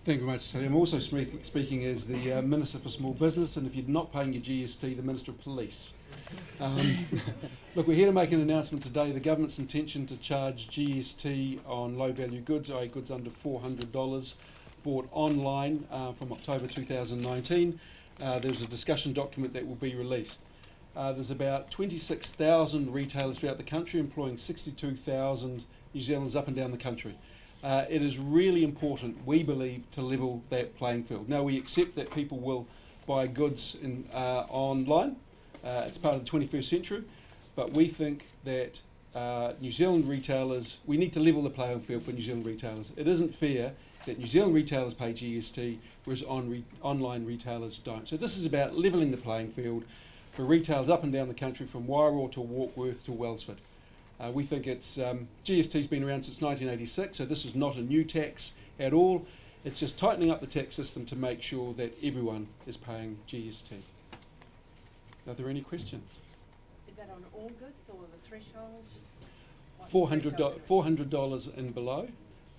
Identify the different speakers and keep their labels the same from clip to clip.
Speaker 1: Thank you very much, Tony. I'm also speaking as the Minister for Small Business, and if you're not paying your GST, the Minister of Police. Look, we're here to make an announcement today. The government's intention to charge GST on low-value goods, i.e. goods under $400, bought online from October 2019. There's a discussion document that will be released. There's about 26,000 retailers throughout the country, employing 62,000 New Zealanders up and down the country. It is really important, we believe, to level that playing field. Now, we accept that people will buy goods online. It's part of the 21st century, but we think that New Zealand retailers, we need to level the playing field for New Zealand retailers. It isn't fair that New Zealand retailers pay GST, whereas online retailers don't. So this is about levelling the playing field for retailers up and down the country, from Wairoa to Warkworth to Wellsford. We think it's GST's been around since 1986, so this is not a new tax at all. It's just tightening up the tax system to make sure that everyone is paying GST. Are there any questions?
Speaker 2: Is that on all goods or the threshold?
Speaker 1: $400 and below,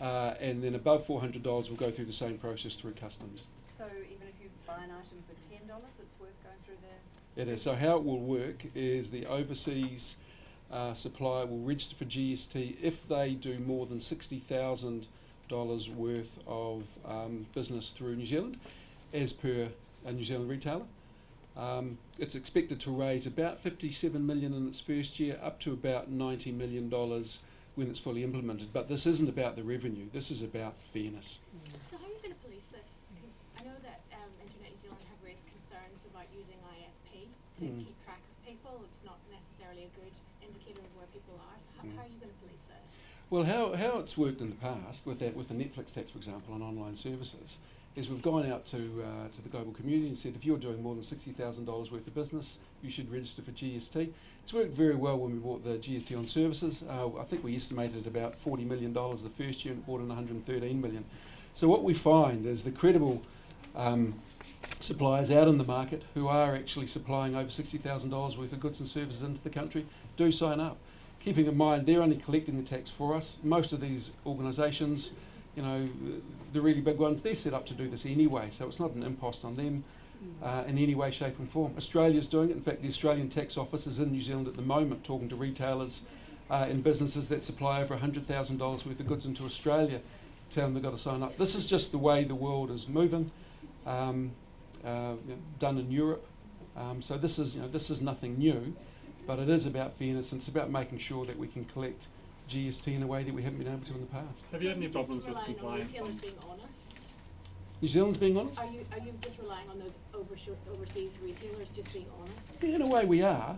Speaker 1: and then above $400 will go through the same process through customs.
Speaker 2: So even if you buy an item for $10, it's worth going through the...
Speaker 1: It is. So how it will work is the overseas supplier will register for GST if they do more than $60,000 worth of business through New Zealand, as per a New Zealand retailer. It's expected to raise about $57 million in its first year, up to about $90 million when it's fully implemented. But this isn't about the revenue, this is about fairness.
Speaker 3: So how are you going to police this? Because I know that Internet New Zealand have raised concerns about using ISP to keep track of people. It's not necessarily a good indicator of where people are. So how are you going to police this?
Speaker 1: Well, how it's worked in the past with the Netflix tax, for example, on online services, is we've gone out to the global community and said, if you're doing more than $60,000 worth of business, you should register for GST. It's worked very well when we bought the GST on services. I think we estimated about $40 million the first year and bought in $113 million. So what we find is the credible suppliers out in the market who are actually supplying over $60,000 worth of goods and services into the country do sign up. Keeping in mind, they're only collecting the tax for us. Most of these organisations, you know, the really big ones, they're set up to do this anyway, so it's not an impost on them in any way, shape and form. Australia's doing it. In fact, the Australian Tax Office is in New Zealand at the moment talking to retailers and businesses that supply over $100,000 worth of goods into Australia, telling them they've got to sign up. This is just the way the world is moving, done in Europe. So this is nothing new, but it is about fairness, and it's about making sure that we can collect GST in a way that we haven't been able to in the past.
Speaker 4: Have you had any problems with compliance?
Speaker 3: On being honest?
Speaker 1: New Zealand's being honest?
Speaker 3: Are you just relying on those overseas retailers just being honest?
Speaker 1: Yeah, in a way we are.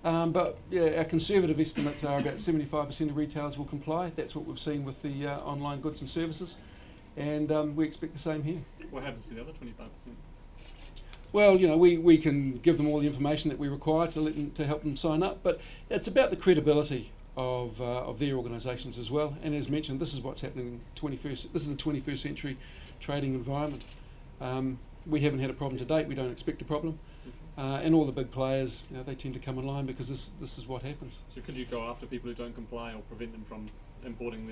Speaker 1: But yeah, our conservative estimates are about 75% of retailers will comply. That's what we've seen with the online goods and services. And we expect the same here.
Speaker 4: What happens to the other 25%?
Speaker 1: Well, you know, we can give them all the information that we require to help them sign up, but it's about the credibility of their organisations as well. And as mentioned, this is what's happening in this is the 21st century trading environment. We haven't had a problem to date. We don't expect a problem. And all the big players, you know, they tend to come in line because this is what happens.
Speaker 4: So could you go after people who don't comply or prevent them from importing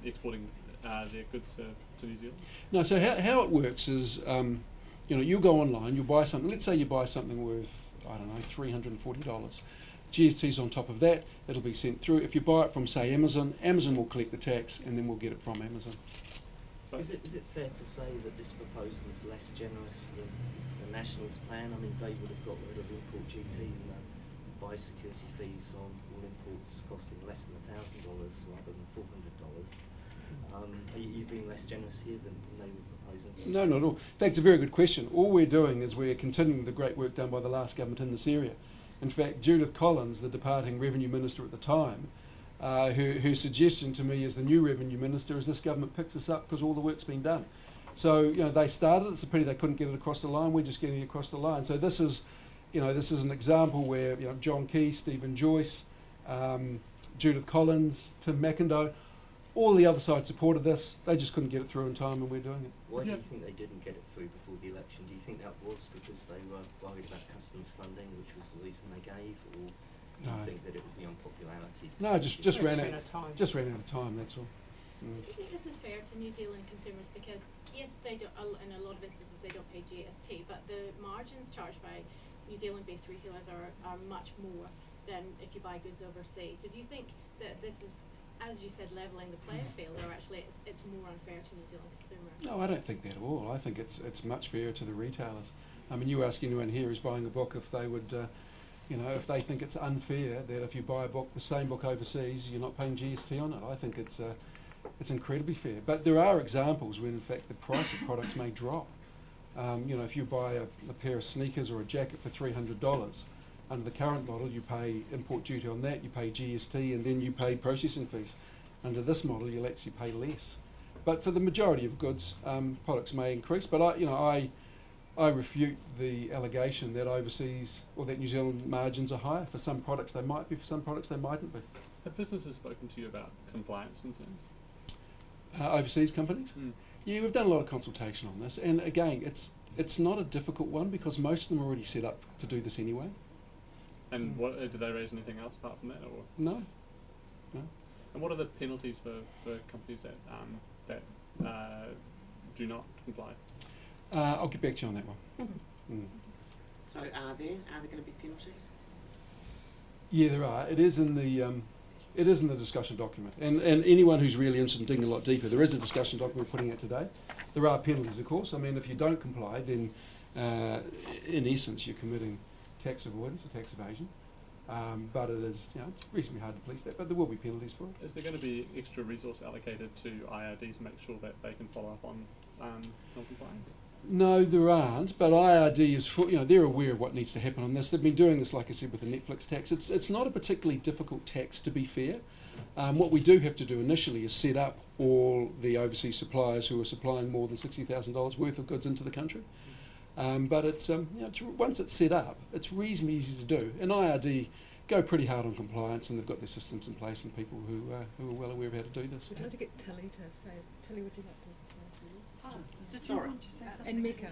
Speaker 4: exporting their goods to New Zealand?
Speaker 1: No. So how it works is, you know, you go online, you buy something. Let's say you buy something worth, I don't know, $340. GST's on top of that. It'll be sent through. If you buy it from, say, Amazon, Amazon will collect the tax, and then we'll get it from Amazon.
Speaker 5: Is it fair to say that this proposal is less generous than the Nationals' plan? I mean, they would have got rid of import duty and biosecurity fees on all imports costing less than $1,000 rather than $400. Are you being less generous here than they were proposing?
Speaker 1: No, not at all. That's a very good question. All we're doing is we're continuing the great work done by the last government in this area. In fact, Judith Collins, the departing Revenue Minister at the time, her suggestion to me as the new Revenue Minister is this government picks this up because all the work's been done. So, you know, they started, it's a pity they couldn't get it across the line, we're just getting it across the line. So this is an example where, you know, John Key, Stephen Joyce, Judith Collins, Tim McIndoe, all the other side supported this, they just couldn't get it through in time and we're doing it.
Speaker 5: Why do you think they didn't get it through before the election? Do you think that was because they were worried about customs funding, which was the reason they gave, or do you think that it was the unpopularity?
Speaker 1: No, just ran out of time, that's all.
Speaker 3: Do you think this is fair to New Zealand consumers? Because yes, they don't, in a lot of instances they don't pay GST, but the margins charged by New Zealand-based retailers are much more than if you buy goods overseas. So do you think that this is, as you said, levelling the playing field, or actually it's more unfair to New Zealand consumers?
Speaker 1: No, I don't think that at all. I think it's much fairer to the retailers. I mean, you ask anyone here who's buying a book if they would, if they think it's unfair that if you buy a book, the same book overseas, you're not paying GST on it. I think it's incredibly fair. But there are examples when, in fact, the price of products may drop. If you buy a pair of sneakers or a jacket for $300, under the current model, you pay import duty on that, you pay GST, and then you pay processing fees. Under this model, you'll actually pay less. But for the majority of goods, products may increase. But I refute the allegation that overseas or that New Zealand margins are higher. For some products they might be, for some products they mightn't be.
Speaker 4: Have businesses spoken to you about compliance concerns?
Speaker 1: Overseas companies? Yeah, we've done a lot of consultation on this, and again, it's not a difficult one because most of them are already set up to do this anyway.
Speaker 4: And what did they raise anything else apart from that, or
Speaker 1: No.
Speaker 4: And what are the penalties for companies that do not comply?
Speaker 1: I'll get back to you on that one.
Speaker 6: So are there going to be penalties?
Speaker 1: Yeah, there are. It is in the discussion document, and anyone who's really interested in digging a lot deeper, there is a discussion document we're putting out today. There are penalties, of course. I mean, if you don't comply, then in essence you're committing tax avoidance or tax evasion. But it is, it's reasonably hard to police that. But there will be penalties for it.
Speaker 4: Is there going to be extra resource allocated to IRD to make sure that they can follow up on non-compliance?
Speaker 1: No, there aren't, but IRD is they're aware of what needs to happen on this. They've been doing this, like I said, with the Netflix tax. It's not a particularly difficult tax, to be fair. What we do have to do initially is set up all the overseas suppliers who are supplying more than $60,000 worth of goods into the country. But it's once it's set up, it's reasonably easy to do. And IRD go pretty hard on compliance, and they've got their systems in place and people who are well aware of how to do this.
Speaker 7: We'd like to get Tilly to say. Tilly, would you like to say?
Speaker 2: Did you want to say something?
Speaker 7: And Mika.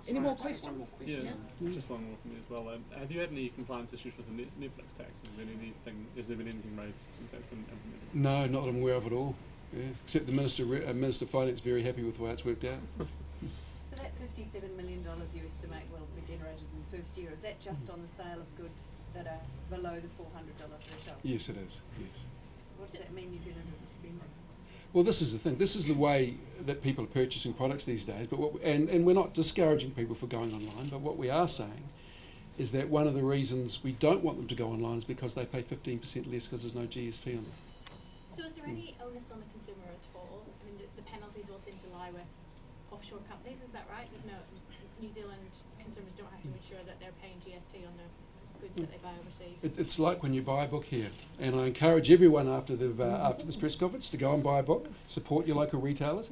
Speaker 7: Any more questions?
Speaker 6: One more question.
Speaker 4: Yeah, just one more from me as well. Have you had any compliance issues with the Netflix tax? Has there been anything raised since that's been implemented?
Speaker 1: No, not that I'm aware of at all. Yeah. Except the Minister of Finance is very happy with the way it's worked out.
Speaker 2: So that $57 million you estimate will be generated in the first year, is that just on the sale of goods that are below the $400 threshold?
Speaker 1: Yes, it is. Yes.
Speaker 2: So what does that mean New Zealanders are spending?
Speaker 1: Well, this is the thing. This is the way that people are purchasing products these days. But and we're not discouraging people for going online. But what we are saying is that one of the reasons we don't want them to go online is because they pay 15% less because there's no GST on them.
Speaker 3: So is there any onus on the consumer at all? I mean, the penalties all seem to lie with offshore companies, is that right? There's no, New Zealand consumers don't have to ensure that they're paying GST on the goods that they buy overseas?
Speaker 1: It's like when you buy a book here, and I encourage everyone after this press conference to go and buy a book, support your local retailers.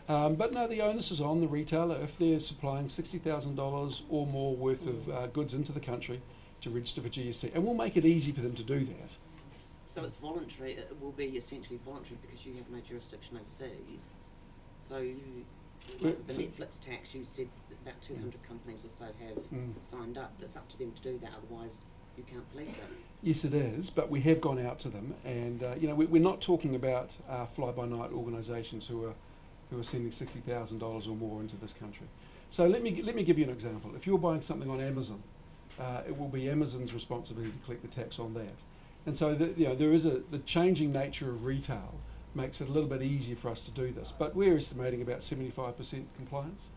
Speaker 1: But no, the onus is on the retailer if they're supplying $60,000 or more worth of goods into the country to register for GST, and we'll make it easy for them to do that.
Speaker 6: So it's voluntary. It will be essentially voluntary because you have no jurisdiction overseas. So the Netflix tax, you said that about 200 companies or so have signed up. But it's up to them to do that. Otherwise, you can't police it.
Speaker 1: Yes, it is, but we have gone out to them, and we're not talking about fly-by-night organisations who are sending $60,000 or more into this country. So let me give you an example. If you're buying something on Amazon, it will be Amazon's responsibility to collect the tax on that. And so there is the changing nature of retail makes it a little bit easier for us to do this. But we're estimating about 75% compliance.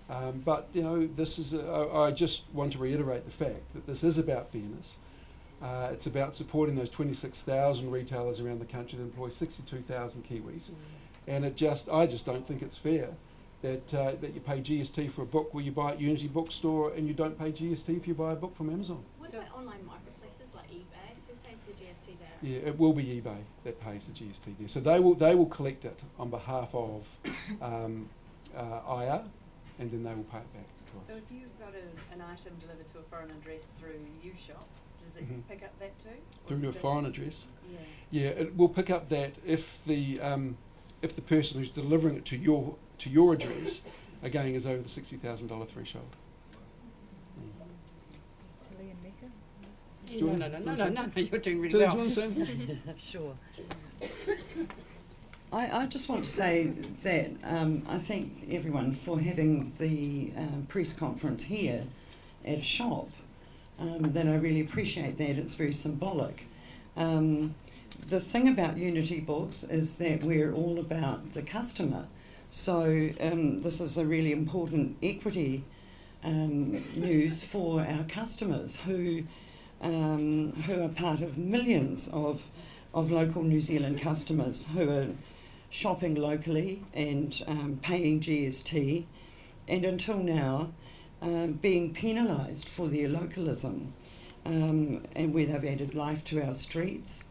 Speaker 1: But this is I just want to reiterate the fact that this is about fairness. It's about supporting those 26,000 retailers around the country that employ 62,000 Kiwis. And I just don't think it's fair that you pay GST for a book where you buy at Unity Bookstore and you don't pay GST if you buy a book from Amazon.
Speaker 3: What about online marketplaces like eBay? Who pays the GST there?
Speaker 1: Yeah, it will be eBay that pays the GST there. So they will collect it on behalf of IR, and then they will pay it back to us.
Speaker 2: So if you've got an item delivered to a foreign address through UShop, does it pick up that too?
Speaker 1: Through to a foreign address?
Speaker 2: Yeah.
Speaker 1: Yeah, it will pick up that if the person who's delivering it to your address, again, is over the $60,000 threshold.
Speaker 7: Tilly and Mika?
Speaker 1: Do you
Speaker 2: No, you're doing really
Speaker 1: Do you
Speaker 2: well.
Speaker 1: want to say?
Speaker 8: Sure. I just want to say that I thank everyone for having the press conference here at a shop, that I really appreciate that. It's very symbolic. The thing about Unity Books is that we're all about the customer. So this is a really important equity news for our customers who are part of millions of local New Zealand customers who are shopping locally and paying GST, and until now being penalised for their localism, and where they've added life to our streets,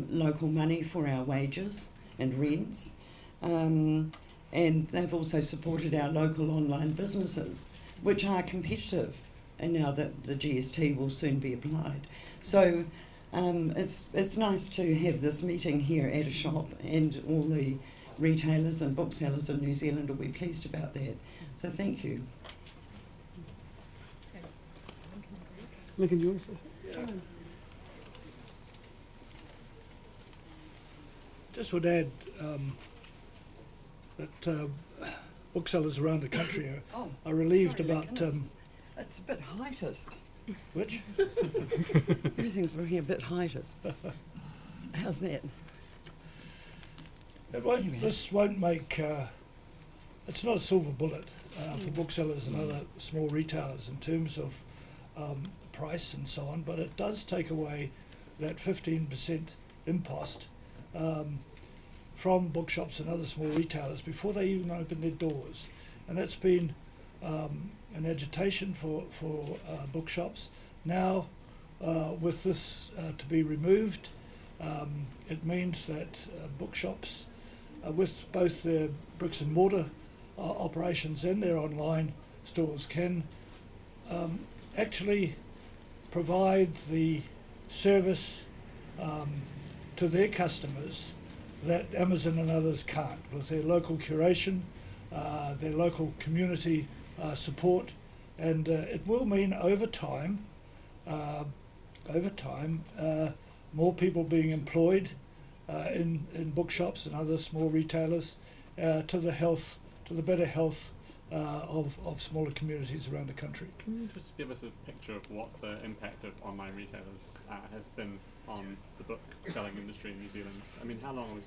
Speaker 8: local money for our wages and rents, and they've also supported our local online businesses, which are competitive, and now that the GST will soon be applied. So it's nice to have this meeting here at a shop, and all the retailers and booksellers in New Zealand will be pleased about that. So thank you.
Speaker 1: Lincoln, do you want to say something?
Speaker 9: Yeah. Just would add that booksellers around the country are relieved about...
Speaker 8: it's a bit heightist.
Speaker 9: Which?
Speaker 8: Everything's looking a bit heightist. How's that?
Speaker 9: This won't make... it's not a silver bullet for booksellers and other small retailers in terms of price and so on, but it does take away that 15% impost from bookshops and other small retailers before they even open their doors. And that's been an agitation for bookshops. Now, with this to be removed, it means that bookshops, with both their bricks and mortar operations and their online stores, can actually provide the service to their customers that Amazon and others can't, with their local curation, their local community support, and it will mean over time, more people being employed in bookshops and other small retailers, to the better health of smaller communities around the country.
Speaker 4: Can you just give us a picture of what the impact of online retailers has been on the book selling industry in New Zealand? I mean, how long has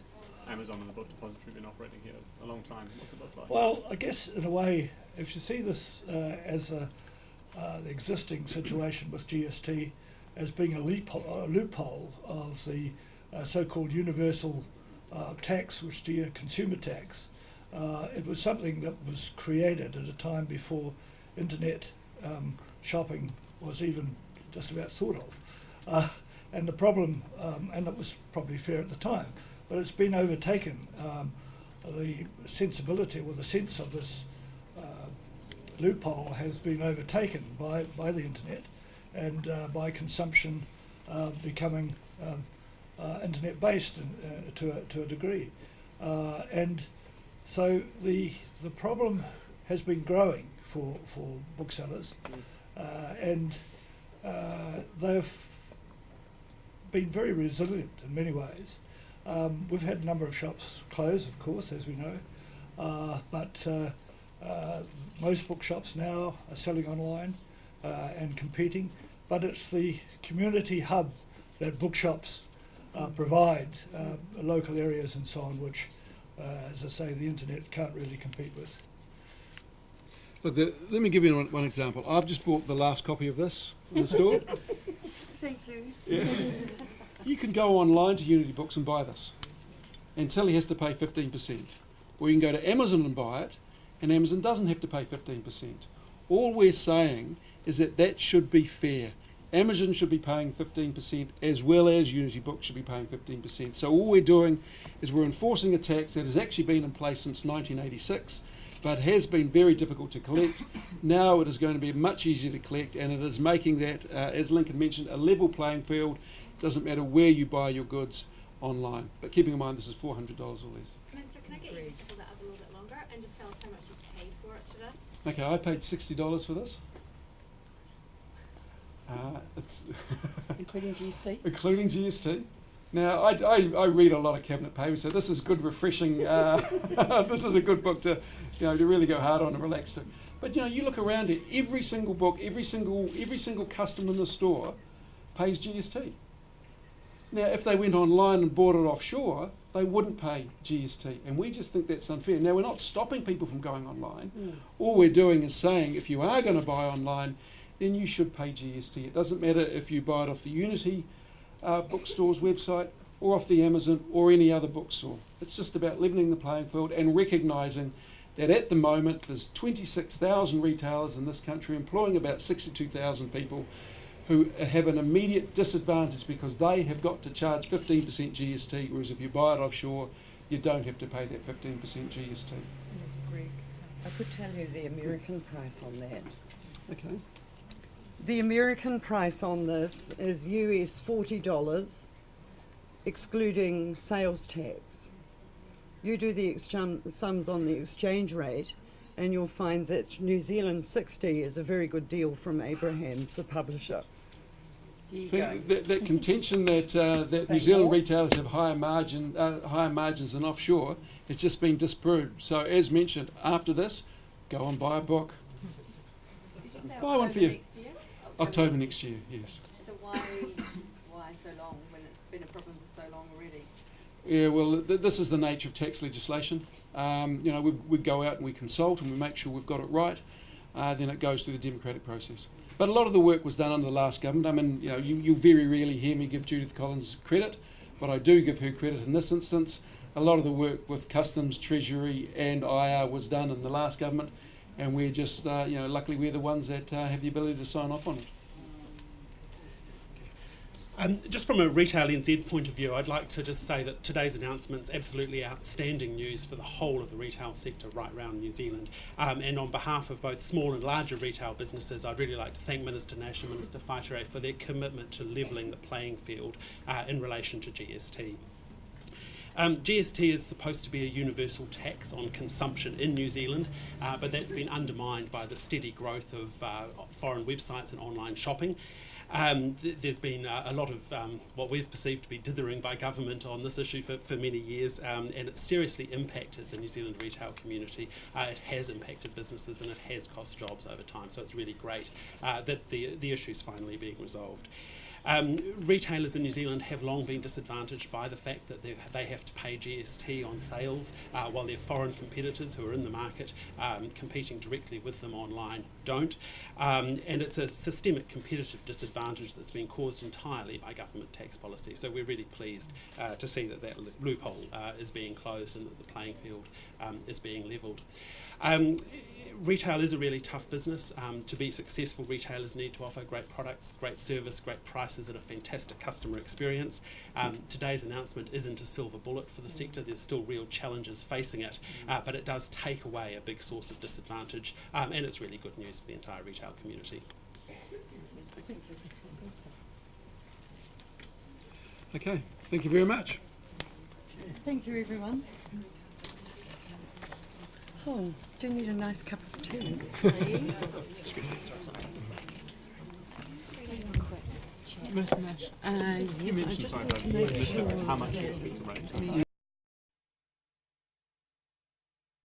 Speaker 4: Amazon and the Book Depository been operating here? A long time. What's it look like?
Speaker 9: Well, I guess in a way, if you see this as the existing situation with GST as being a loophole of the so-called universal tax, which is a consumer tax, it was something that was created at a time before internet shopping was even just about thought of. And the problem, and it was probably fair at the time, but it's been overtaken. The sensibility or the sense of this loophole has been overtaken by the internet, and by consumption becoming internet-based to a degree. And so the problem has been growing for booksellers, and they've been very resilient in many ways. We've had a number of shops close, of course, as we know, but most bookshops now are selling online and competing, but it's the community hub that bookshops provide, local areas and so on, which, as I say, the internet can't really compete with.
Speaker 1: Look, let me give you one example. I've just bought the last copy of this in the store.
Speaker 8: Thank you.
Speaker 1: Yeah. You can go online to Unity Books and buy this, and Tilly has to pay 15%. Or you can go to Amazon and buy it, and Amazon doesn't have to pay 15%. All we're saying is that that should be fair. Amazon should be paying 15%, as well as Unity Books should be paying 15%. So all we're doing is we're enforcing a tax that has actually been in place since 1986, but has been very difficult to collect. Now it is going to be much easier to collect, and it is making that, as Lincoln mentioned, a level playing field. It doesn't matter where you buy your goods online. But keeping in mind this is $400 or less.
Speaker 3: Minister, can I get you to pull that up a little bit longer and just tell us how much you paid for it today?
Speaker 1: Okay, I paid $60 for this. It's
Speaker 7: Including GST?
Speaker 1: including GST. Now, I read a lot of cabinet papers, so this is good, refreshing. This is a good book to really go hard on and relax to. But you look around it, every single book, every single customer in the store pays GST. Now, if they went online and bought it offshore, they wouldn't pay GST, and we just think that's unfair. Now, we're not stopping people from going online. All we're doing is saying if you are going to buy online, then you should pay GST. It doesn't matter if you buy it off the Unity bookstore's website or off the Amazon or any other bookstore. It's just about levelling the playing field and recognising that at the moment there's 26,000 retailers in this country employing about 62,000 people who have an immediate disadvantage because they have got to charge 15% GST, whereas if you buy it offshore, you don't have to pay that 15% GST.
Speaker 7: Yes, Greg.
Speaker 8: I could tell you the American price on that.
Speaker 1: Okay.
Speaker 8: The American price on this is US $40, excluding sales tax. You do the sums on the exchange rate, and you'll find that New Zealand 60 is a very good deal from Abrahams, the publisher.
Speaker 1: See, that contention that New Zealand retailers have higher margins than offshore, it's just been disproved. So, as mentioned, after this, go and buy a book.
Speaker 2: Did you say
Speaker 1: Buy one for you.
Speaker 2: next year?
Speaker 1: October next year, yes.
Speaker 2: So why so long when it's been a problem for so long already?
Speaker 1: Yeah, well, this is the nature of tax legislation. We go out and we consult and we make sure we've got it right. Then it goes through the democratic process. But a lot of the work was done under the last government. I mean, you very rarely hear me give Judith Collins credit, but I do give her credit in this instance. A lot of the work with Customs, Treasury and IR was done in the last government, and we're just, luckily we're the ones that have the ability to sign off on it.
Speaker 10: Just from a Retail NZ point of view, I'd like to just say that today's announcement's absolutely outstanding news for the whole of the retail sector right around New Zealand. And on behalf of both small and larger retail businesses, I'd really like to thank Minister Nash and Minister Whaitere for their commitment to levelling the playing field in relation to GST. GST is supposed to be a universal tax on consumption in New Zealand, but that's been undermined by the steady growth of foreign websites and online shopping. There's been a lot of what we've perceived to be dithering by government on this issue for many years, and it's seriously impacted the New Zealand retail community. It has impacted businesses and it has cost jobs over time, so it's really great that the issue's finally being resolved. Retailers in New Zealand have long been disadvantaged by the fact that they have to pay GST on sales, while their foreign competitors who are in the market competing directly with them online don't. And it's a systemic competitive disadvantage that's been caused entirely by government tax policy. So we're really pleased to see that loophole is being closed and that the playing field is being levelled. Retail is a really tough business. To be successful, retailers need to offer great products, great service, great prices and a fantastic customer experience. Today's announcement isn't a silver bullet for the sector. There's still real challenges facing it, but it does take away a big source of disadvantage, and it's really good news for the entire retail community.
Speaker 1: Okay, thank you very much.
Speaker 8: Thank you, everyone. Oh, do you need a nice cup of tea?
Speaker 4: Yes,
Speaker 8: I just want to make sure
Speaker 4: how much you expect to raise?